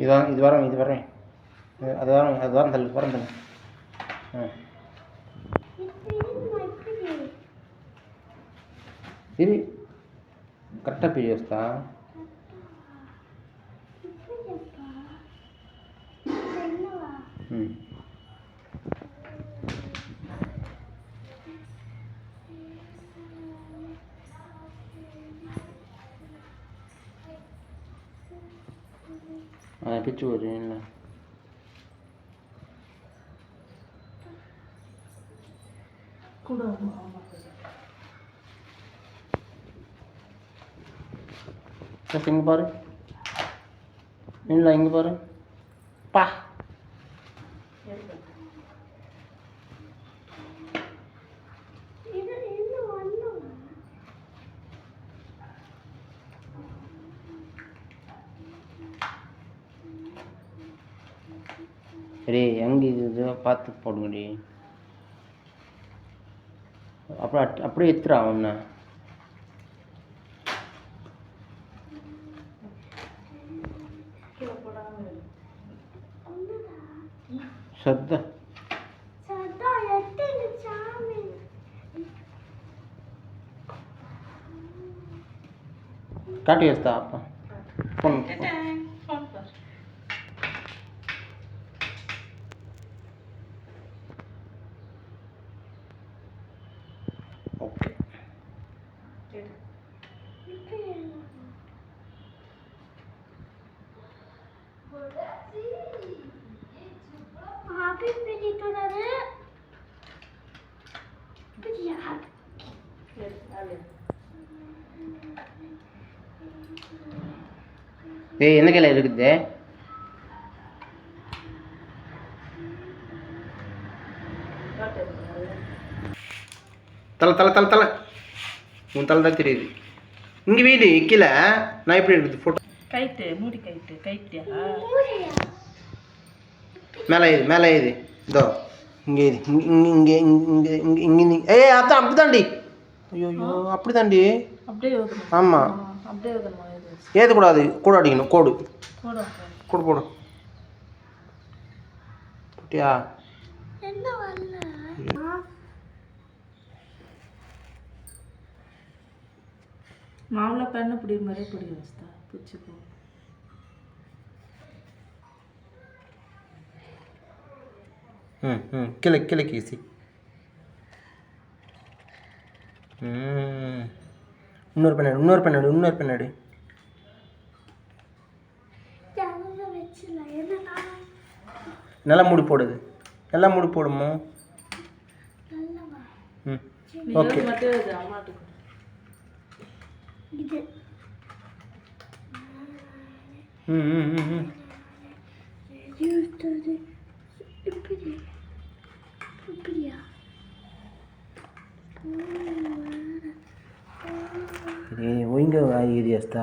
இது வரேன் அது வரம் தள்ளு ఇది కరెక్ట్గా పే చేస్తా. పిచ్చి పోయి கூட இங்கே பாரு, இல்லை இங்கே பாரு பா. சரி எங்கே இது பார்த்து போடுங்கடி. அப்புறம் அப்படியே எடுத்துடா ஒன்று. சத்த కాటి వేస్తా అప్ప ఫోన్ ఓకే. ஏய் என்ன கையில் இருக்குது? தலை தலை தலை தலை உன் தலை தான் தெரியுது. இங்கே வீடு கீழே நான் எப்படி இருக்குது ஃபோட்டோ? கைட்டு மூடி கைட்டு கைட்டியா மேலே இது இதோ இங்கே இது இங்கே இங்கே இங்கே இங்கே ஏய் அதான் அப்படி தாண்டி. ஐயோ அப்படி தாண்டி. அப்படியே ஆமாம் அப்படியே ஏற்றக்கூடாது, கூட அடிக்கணும். கோடு போடும் போட்டியா? மாவுல பெண்ணு பிடி மாதிரி பிடி வச்சுதா பிடிச்சிக்கோ. கீழே கீசி. இன்னொரு பின்னாடி நல்லா மூடி போடுது. எல்லாம் மூடி போடுமோ? ஓகே. ஒய்ங்க ஏரியாஸ்தா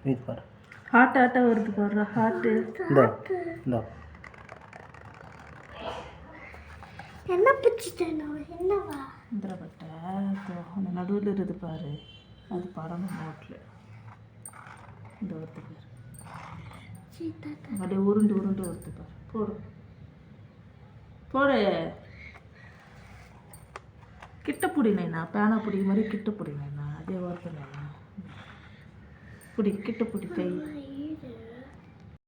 இது பாரு. ஹார்ட் வருது பாரு. ஹார்ட்டு இந்த என்ன பிடிச்சிட்டேன் என்னவா இந்த பட்டை அந்த நடுவில் இருக்குது பாரு. அது படம் நோட்டில் இந்த ஒருத்து பாரு. அப்படியே உருண்டு ஒருத்து பாரு. போடு கிட்ட பிடினா பேனா பிடி மாதிரி கிட்ட பிடினா அதே ஒருத்தனா பிடி கிட்ட பிடி கை